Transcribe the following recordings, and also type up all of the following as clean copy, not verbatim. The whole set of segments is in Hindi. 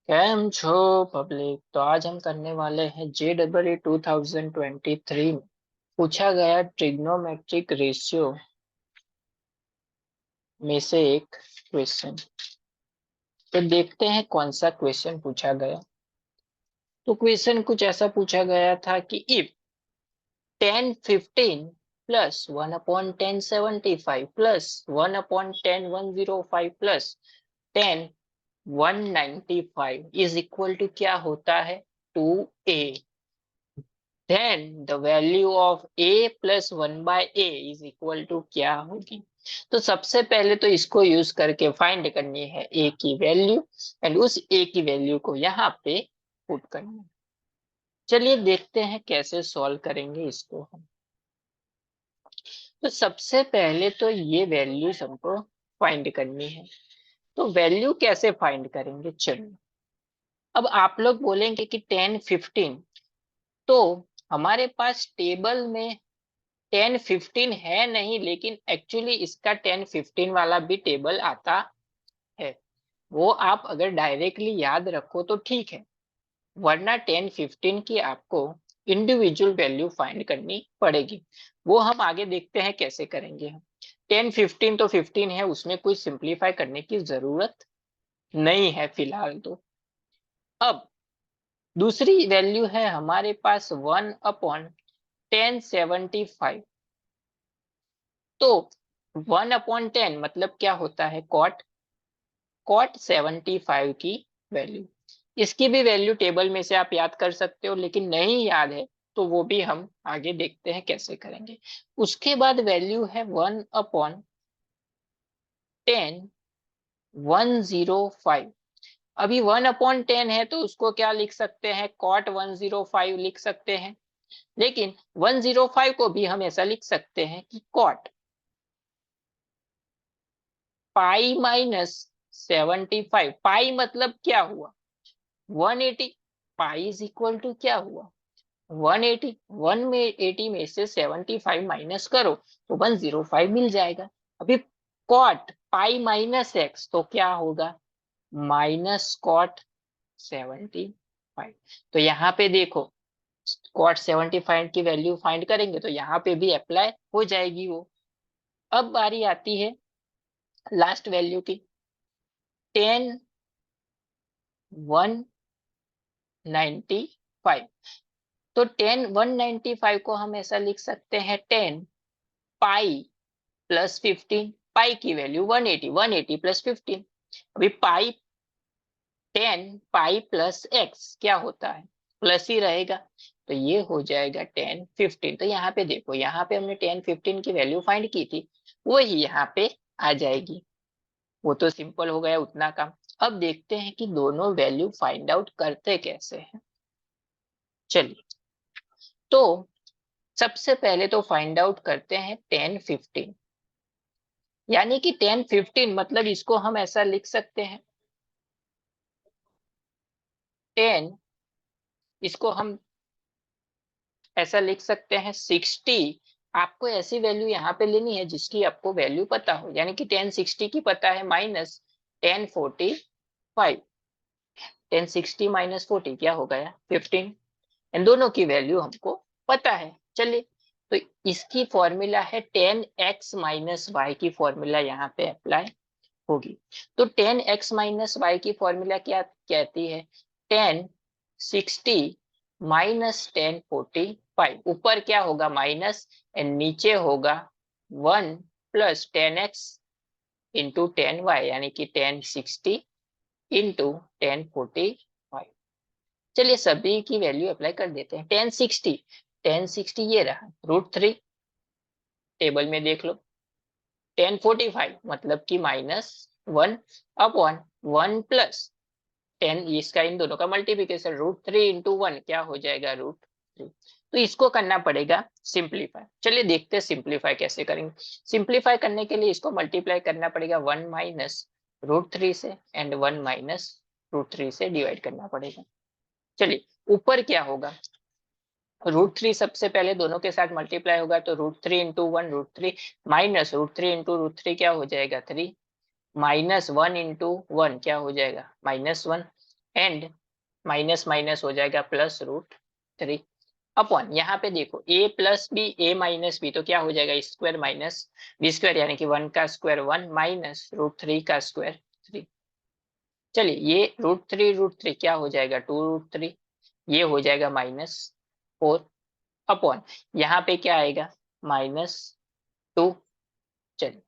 कैम छो पब्लिक। तो आज हम करने वाले हैं JEE 2023 में पूछा गया ट्रिग्नोमेट्रिक रेशियो में से एक क्वेश्चन। तो देखते हैं कौन सा क्वेश्चन पूछा गया। तो क्वेश्चन कुछ ऐसा पूछा गया था कि if 1015 plus 1/1075 plus 1/10 105 plus 10 195 is equal to क्या होता है 2a, then the value of a plus 1/a is equal to क्या होगी। तो सबसे पहले तो इसको यूज करके फाइंड करनी है a की वैल्यू एंड उस a की वैल्यू को यहाँ पे पुट करना है। चलिए देखते हैं कैसे सॉल्व करेंगे इसको हम। तो सबसे पहले तो ये वैल्यूज हमको फाइंड करनी है। तो वैल्यू कैसे फाइंड करेंगे, चलिए। अब आप लोग बोलेंगे कि 1015, तो हमारे पास टेबल में 1015 है नहीं, लेकिन एक्चुअली इसका 1015 वाला भी टेबल आता है। वो आप अगर डायरेक्टली याद रखो तो ठीक है, वरना 1015 की आपको इंडिविजुअल वैल्यू फाइंड करनी पड़ेगी। वो हम आगे देखते हैं कैसे करेंगे हम। 1015 तो 15 है, उसमें कोई सिंप्लीफाई करने की जरूरत नहीं है फिलहाल। तो अब दूसरी वैल्यू है हमारे पास 1/1075। तो 1/10 मतलब क्या होता है, कॉट 75 की वैल्यू। इसकी भी वैल्यू टेबल में से आप याद कर सकते हो, लेकिन नहीं याद है तो वो भी हम आगे देखते हैं कैसे करेंगे। उसके बाद वैल्यू है 1/10 105। अभी 1/10 है तो उसको क्या लिख सकते हैं, कॉट 105 लिख सकते हैं। लेकिन 105 को भी हम ऐसा लिख सकते हैं कि कॉट पाई माइनस 75। पाई मतलब क्या हुआ, 180। पाई इज इक्वल टू क्या हुआ, 180। 180 में से 75 माइनस करो तो 105 मिल जाएगा। अभी कॉट पाई माइनस एक्स तो क्या होगा, माइनस कॉट 75। तो यहाँ पे देखो, कॉट 75 की वैल्यू फाइंड करेंगे तो यहाँ पे भी अप्लाई हो जाएगी वो। अब बारी आती है लास्ट वैल्यू की, 10 195। तो 10 195 को हम ऐसा लिख सकते हैं 10 पाई प्लस 15। पाई की वैल्यू 180, 180 प्लस 15। अभी पाई 10 पाई प्लस एक्स क्या होता है, प्लस ही रहेगा। तो ये हो जाएगा 10 15। तो यहाँ पे देखो, यहाँ पे हमने 10 15 की वैल्यू फाइंड की थी, वही यहाँ पे आ जाएगी। वो तो सिंपल हो गया उतना काम। अब देखते हैं कि दोनों वैल्यू फाइंड आउट करते कैसे हैं। चलिए, तो सबसे पहले तो फाइंड आउट करते हैं 10 15। यानी कि 10 15 मतलब इसको हम ऐसा लिख सकते हैं 10, इसको हम ऐसा लिख सकते हैं 60। आपको ऐसी वैल्यू यहाँ पे लेनी है जिसकी आपको वैल्यू पता हो, यानी कि 1060 की पता है माइनस 1045। 1060 माइनस 40 क्या हो गया 15। इन दोनों की वैल्यू हमको पता है। चलिए, तो इसकी फॉर्मूला है 10x माइनस वाई की फॉर्मूला यहाँ पे अप्लाई होगी। तो 10x माइनस वाई की फॉर्मूला क्या कहती है, 1060 माइनस 1045। ऊपर क्या होगा माइनस एंड नीचे होगा 1 प्लस 10x इंटू 10y, यानी कि 1060 इंटू 1045। चलिए सभी की वैल्यू अप्लाई कर देते हैं। 1060 ये रहा √3, टेबल में देख लो। 1045 मतलब कि -1 1 प्लस 10, इसका इन दोनों का मल्टीप्लीकेशन √3 इंटू 1 क्या हो जाएगा √3। तो इसको करना पड़ेगा सिंप्लीफाई। चलिए देखते हैं सिंप्लीफाई कैसे करेंगे। सिंप्लीफाई करने के लिए इसको मल्टीप्लाई करना पड़ेगा 1 माइनस √3 से एंड 1 माइनस √3 से डिवाइड करना पड़ेगा। चलिए, ऊपर क्या होगा, √3 सबसे पहले दोनों के साथ मल्टीप्लाई होगा तो √3 इंटू 1 √3 माइनस √3 इंटू √3 क्या हो जाएगा 3, माइनस 1 इंटू 1 क्या हो जाएगा -1 एंड माइनस माइनस हो जाएगा +√3 अपॉन यहाँ पे देखो a plus B a minus B तो क्या हो जाएगा स्क्वायर माइनस बी स्क्वायर यानी कि 1 का स्क्वायर 1 माइनस √3 का स्क्वायर 3। चलिए ये √3 क्या हो जाएगा 2√3, ये हो जाएगा -4 अपॉन यहाँ पे क्या आएगा -2। चलिए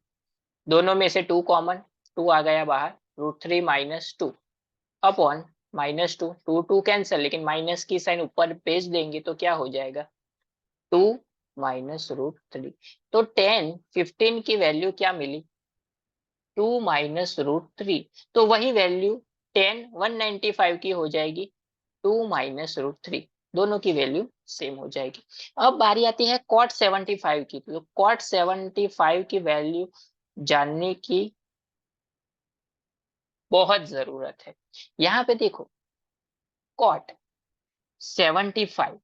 दोनों में से 2 कॉमन, 2 आ गया बाहर, √3 -2 अपॉन -2, 2 कैंसिल, लेकिन माइनस की साइन ऊपर भेज देंगे तो क्या हो जाएगा 2 -√3। तो 10 15 की वैल्यू क्या मिली 2 -√3। तो वही वैल्यू 10 195 की हो जाएगी 2 -√3, दोनों की वैल्यू सेम हो जाएगी। अब बारी आती है cot 75 की। तो cot 75 की वैल्यू जानने की बहुत जरूरत है। यहाँ पे देखो cot 75,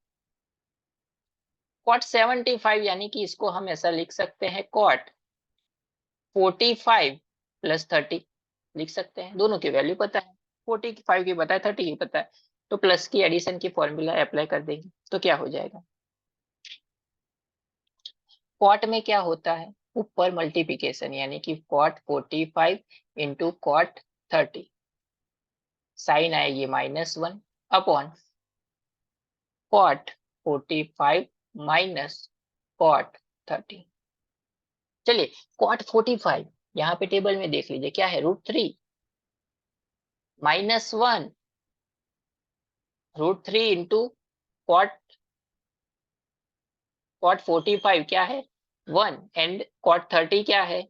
cot 75 यानी कि इसको हम ऐसा लिख सकते हैं cot 45 + 30 लिख सकते हैं। दोनों की वैल्यू पता है, 45 की पता है 30 की पता है, तो प्लस की एडिशन की फॉर्मूला अप्लाई कर देंगे तो क्या हो जाएगा। कॉट में क्या होता है ऊपर मल्टीप्लिकेशन, यानी कि cot 45 इंटू cot 30, साइन आएगी -1 अपॉन cot 45 माइनस cot 30। चलिए cot 45 यहाँ पे टेबल में देख लीजिए क्या है √3 -1 √3 इंटू cot 45 क्या है 1 एंड cot 30 क्या है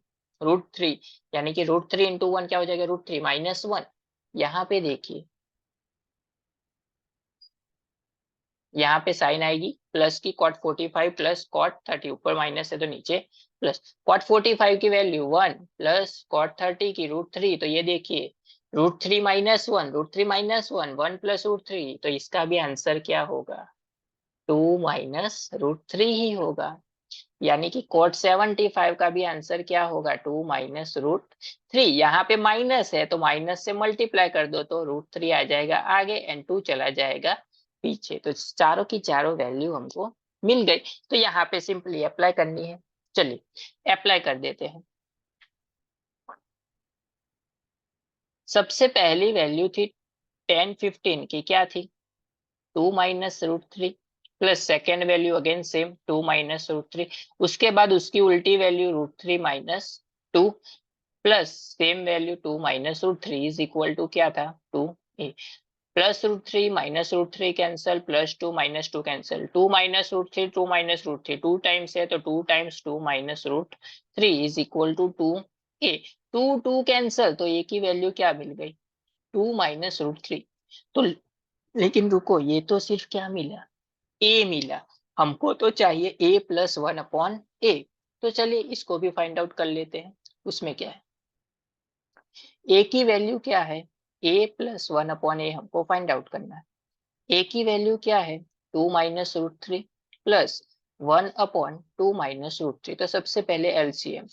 √3, यानी कि √3 इंटू 1 क्या हो जाएगा √3 -1। यहाँ पे देखिए यहाँ पे साइन आएगी प्लस की cot 45 प्लस cot 30, ऊपर माइनस है तो नीचे प्लस। cot 45 की वैल्यू 1 प्लस cot 30 की √3, तो ये देखिए √3 -1 √3 -1 1 प्लस √3, तो इसका भी आंसर क्या होगा 2 -√3 ही होगा। यानी कि cot 75 का भी आंसर क्या होगा 2 -√3। यहाँ पे माइनस है तो माइनस से मल्टीप्लाई कर दो तो √3 आ जाएगा आगे एंड 2 चला जाएगा पीछे। तो चारों की चारों वैल्यू हमको मिल गई, तो यहाँ पे सिंपली अप्लाई करनी है। चलिए अप्लाई कर देते हैं। सबसे पहली वैल्यू थी 10 15 की, क्या थी 2 -√3 plus second value again same 2 -√3, उसके बाद उसकी उल्टी वैल्यू √3 -2 plus same value 2 -√3 is equal to क्या था 2a +√3 -√3 कैंसल +2 -2 कैंसल 2 -√3 2 -√3 2 टाइम्स है तो 2 times 2 -√3 is equal to 2a। 2 2 cancel तो a की वैल्यू क्या मिल गई 2 -√3। तो लेकिन रुको, ये तो सिर्फ क्या मिला a मिला, हमको तो चाहिए a + 1/a। तो चलिए इसको भी फाइंड आउट कर लेते हैं। उसमें क्या है a की वैल्यू क्या है a + 1/a हमको फाइंड आउट करना है। a की वैल्यू क्या है 2 -√3 प्लस 1/2 -√3। तो सबसे पहले एलसीएम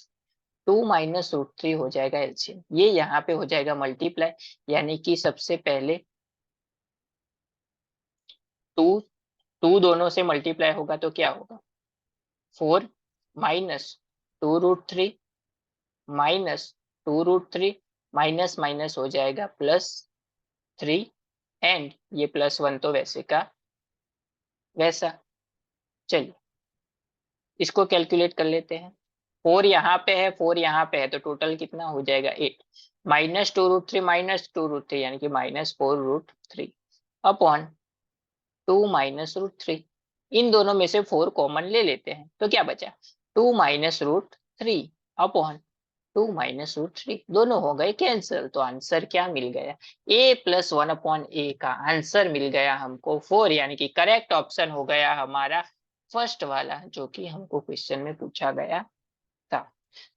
2 -√3 हो जाएगा एलसीएम, ये यहाँ पे हो जाएगा मल्टीप्लाई, यानी कि सबसे पहले 2 2 दोनों से मल्टीप्लाई होगा तो क्या होगा 4 -2√3 -2√3 माइनस माइनस हो जाएगा +3 एंड ये +1 तो वैसे का वैसा। चलिए इसको कैलकुलेट कर लेते हैं। 4 यहाँ पे है 4 यहाँ पे है तो टोटल कितना हो जाएगा 8 -2√3 यानी कि -4√3 अपॉन 2 -√3। इन दोनों में से 4 कॉमन ले लेते हैं तो क्या बचा 2 -√3 अपॉन 2 -√3, दोनों हो गए कैंसिल। तो आंसर क्या मिल गया a + 1/a का आंसर मिल गया हमको 4, यानी कि करेक्ट ऑप्शन हो गया हमारा फर्स्ट वाला जो कि हमको क्वेश्चन में पूछा गया था।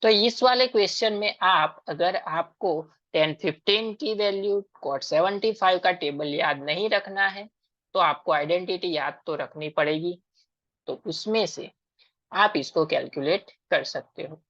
तो इस वाले क्वेश्चन में आप अगर आपको 10 15 की वैल्यू cot 75 का टेबल याद नहीं रखना है तो आपको आइडेंटिटी याद तो रखनी पड़ेगी, तो उसमें से आप इसको कैलकुलेट कर सकते हो।